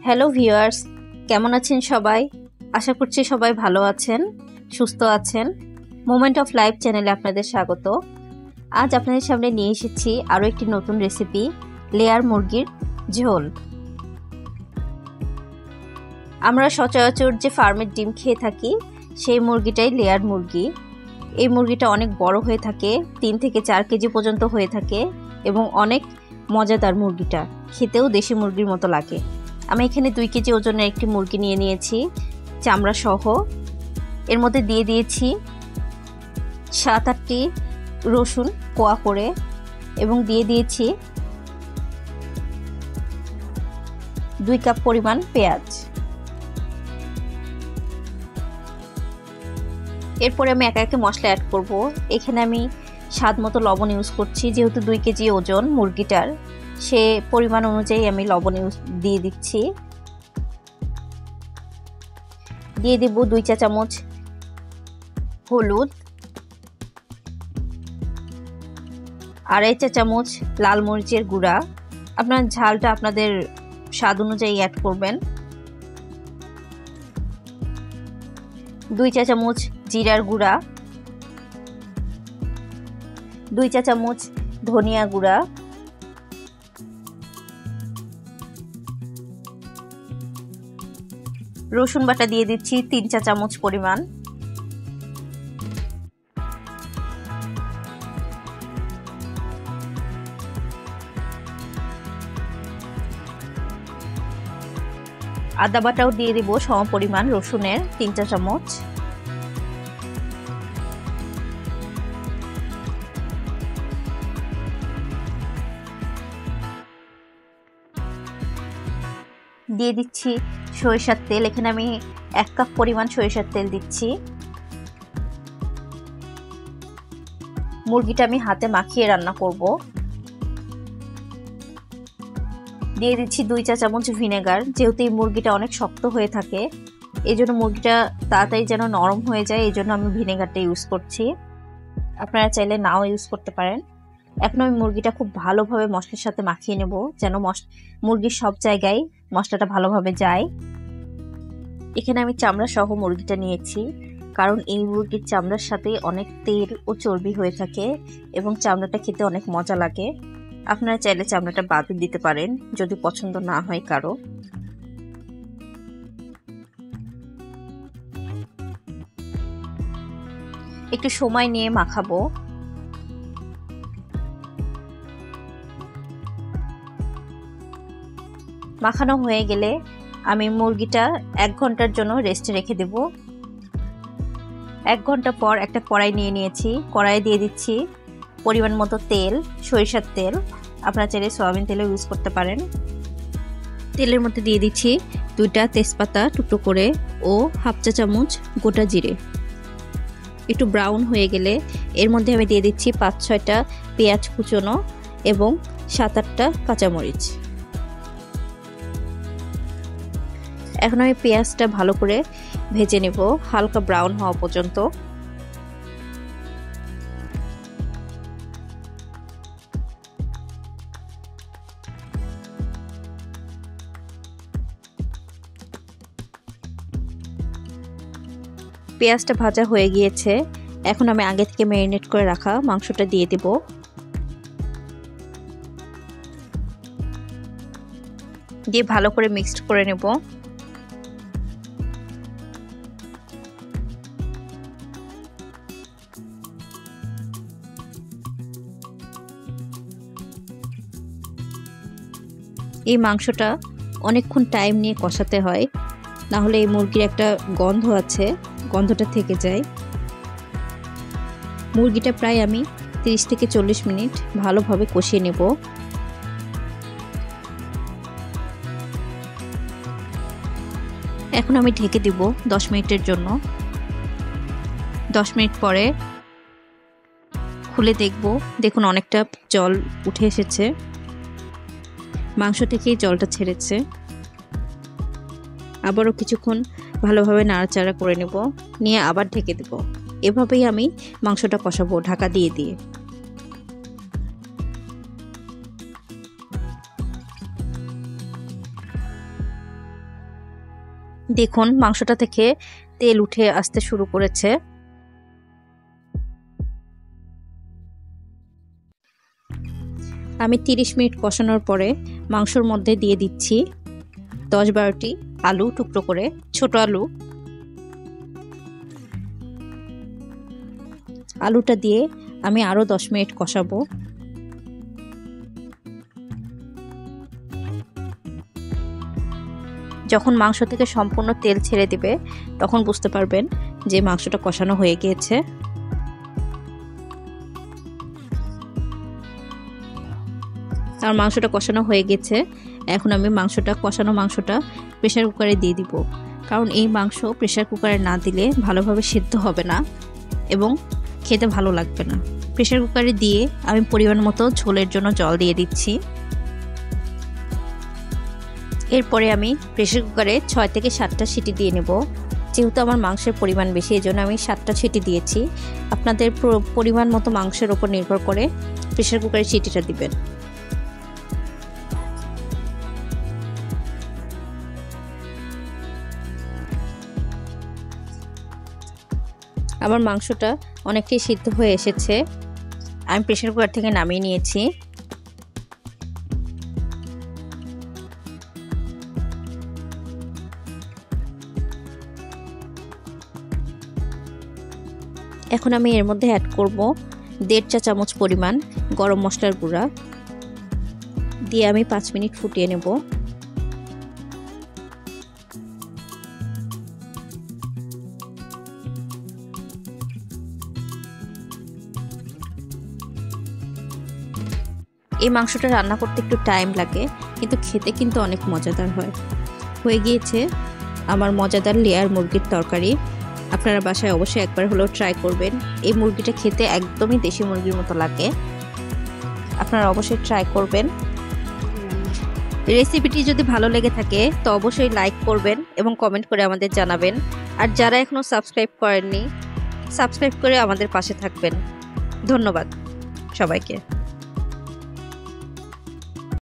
Hello viewers, কেমন আছেন সবাই? আশা করছি সবাই ভালো আছেন, সুস্থ আছেন। মোমেন্ট অফ লাইফ চ্যানেলে আপনাদের স্বাগত। আজ আপনাদের সামনে নিয়ে এসেছি আরও একটি নতুন রেসিপি, লেয়ার মুরগির ঝোল। আমরা সচরাচর যে ফার্মের ডিম খেয়ে থাকি সেই মুরগিটাই লেয়ার মুরগি। এই মুরগিটা অনেক বড় হয়ে থাকে, 3 থেকে 4 কেজি পর্যন্ত হয়ে থাকে এবং অনেক মজাদার মুরগিটা, খেতেও দেশি মুরগির মতো লাগে। আমি এখানে 2 কেজি ওজনের একটি মুরগি নিয়ে নিয়েছি, চামড়া সহ। এর মধ্যে দিয়ে দিয়েছি 7-8টি রসুন কোয়া করে এবং দিয়ে দিয়েছি 2 কাপ পরিমাণ পেঁয়াজ। এরপরে আমি একে একে মশলা অ্যাড করব। এখানে আমি স্বাদ মতো লবণ ইউজ করছি, যেহেতু 2 কেজি ওজন মুরগিটার, সে পরিমাণ অনুযায়ী আমি লবণ দিয়ে দিচ্ছি। দিয়ে দেব 2 চা চামচ হলুদ, 2.5 চা চামচ লাল মরিচের গুঁড়া। আপনার ঝালটা আপনাদের স্বাদ অনুযায়ী অ্যাড করবেন। 2 চা চামচ জিরার গুঁড়া, 2 চা চামচ ধনিয়া গুঁড়া, রসুন বাটা দিয়ে দিচ্ছি 3 চা চামচ পরিমাণ। আদা বাটাও দিয়ে দেব সম পরিমাণ রসুনের 3 চা চামচ। দিয়ে দিচ্ছি সরিষার তেল। এখানে আমি 1 কাপ পরিমাণ সরিষার তেল দিচ্ছি। মুরগিটা আমি হাতে মাখিয়ে রান্না করব। দিয়ে দিচ্ছি 2 চা চামচ ভিনেগার। যেহেতু এই মুরগিটা অনেক শক্ত হয়ে থাকে, এই জন্য মুরগিটা তাড়াতাড়ি যেন নরম হয়ে যায়, এই জন্য আমি ভিনেগারটা ইউজ করছি। আপনারা চাইলে নাও ইউজ করতে পারেন। এখন আমি মুরগিটা খুব ভালোভাবে মশলার সাথে মাখিয়ে নেব, যেন মুরগির সব জায়গায় মশলাটা ভালোভাবে যায়। এখানে আমি চামড়া সহ মুরগিটা নিয়েছি, কারণ এই মুরগির চামড়ার সাথে অনেক তেল ও চর্বি হয়ে থাকে এবং চামড়াটা খেতে অনেক মজা লাগে। আপনারা চাইলে চামড়াটা বাদ দিতে পারেন যদি পছন্দ না হয় কারো। একটু সময় নিয়ে মাখাবো। মাখানো হয়ে গেলে আমি মুরগিটা 1 ঘন্টার জন্য রেস্টে রেখে দেব। 1 ঘন্টা পর একটা কড়াই নিয়ে নিয়েছি। কড়াইয়ে দিয়ে দিচ্ছি পরিমাণ মতো তেল, সরিষার তেল। আপনারা চাইলে সয়াবিন তেলও ইউজ করতে পারেন। তেলের মধ্যে দিয়ে দিচ্ছি 2টা তেজপাতা টুকরো করে ও 1/2 চা চামচ গোটা জিরে। একটু ব্রাউন হয়ে গেলে এর মধ্যে আমি দিয়ে দিচ্ছি 5-6টা পেঁয়াজ কুচনো এবং 7-8টা কাঁচামরিচ। এখন আমি পেঁয়াজটা ভালো করে ভেজে নেব, হালকা ব্রাউন হওয়া পর্যন্ত। পেঁয়াজটা ভাজা হয়ে গিয়েছে। এখন আমি আগে থেকে ম্যারিনেট করে রাখা মাংসটা দিয়ে দেব। দিয়ে ভালো করে মিক্সড করে নেব। এই মাংসটা অনেকক্ষণ টাইম নিয়ে কষাতে হয়, না হলে এই মুরগির একটা গন্ধ আছে, গন্ধটা থেকে যায়। মুরগিটা প্রায় আমি 30 থেকে 40 মিনিট ভালোভাবে কষিয়ে নেব। এখন আমি ঢেকে দিব 10 মিনিটের জন্য। 10 মিনিট পরে খুলে দেখব, দেখুন অনেকটা জল উঠে এসেছে, মাংস থেকেই জলটা ছেড়েছে। আবারও কিছুক্ষণ ভালোভাবে নাড়াচাড়া করে নেব, নিয়ে আবার ঢেকে দেব। এভাবেই আমি মাংসটা কষাবো ঢাকা দিয়ে দিয়ে। দেখুন মাংসটা থেকে তেল উঠে আসতে শুরু করেছে। আমি 30 মিনিট কষানোর পরে মাংসর মধ্যে দিয়ে দিচ্ছি 10-12টি আলু টুকরো করে, ছোট আলু। আলুটা দিয়ে আমি আরও 10 মিনিট কষাবো। যখন মাংস থেকে সম্পূর্ণ তেল ছেড়ে দিবে তখন বুঝতে পারবেন যে মাংসটা কষানো হয়ে গিয়েছে। আর মাংসটা কষানো হয়ে গেছে। এখন আমি কষানো মাংসটা প্রেসার কুকারে দিয়ে দিব, কারণ এই মাংস প্রেসার কুকারে না দিলে ভালোভাবে সিদ্ধ হবে না এবং খেতে ভালো লাগবে না। প্রেসার কুকারে দিয়ে আমি পরিমাণ মতো ঝোলের জন্য জল দিয়ে দিচ্ছি। এরপরে আমি প্রেসার কুকারে 6 থেকে 7টা সিটি দিয়ে নেব। যেহেতু আমার মাংসের পরিমাণ বেশি, এই জন্য আমি 7টা সিটি দিয়েছি। আপনাদের পরিমাণ মতো মাংসের উপর নির্ভর করে প্রেসার কুকারে সিটিটা দিবেন। আমার মাংসটা অনেকটাই সিদ্ধ হয়ে এসেছে। আমি প্রেসার কুকার থেকে নামিয়ে নিয়েছি। এখন আমি এর মধ্যে অ্যাড করব 1.5 চা চামচ পরিমাণ গরম মশলার গুঁড়া দিয়ে আমি 5 মিনিট ফুটিয়ে নেব। এই মাংসটা রান্না করতে একটু টাইম লাগে, কিন্তু খেতে কিন্তু অনেক মজাদার হয়। হয়ে গিয়েছে আমার মজাদার লেয়ার মুরগির তরকারি। আপনারা বাসায় অবশ্যই একবার হলেও ট্রাই করবেন। এই মুরগিটা খেতে একদমই দেশি মুরগির মতো লাগে। আপনারা অবশ্যই ট্রাই করবেন। রেসিপিটি যদি ভালো লেগে থাকে তো অবশ্যই লাইক করবেন এবং কমেন্ট করে আমাদের জানাবেন। আর যারা এখনও সাবস্ক্রাইব করেননি, সাবস্ক্রাইব করে আমাদের পাশে থাকবেন। ধন্যবাদ সবাইকে।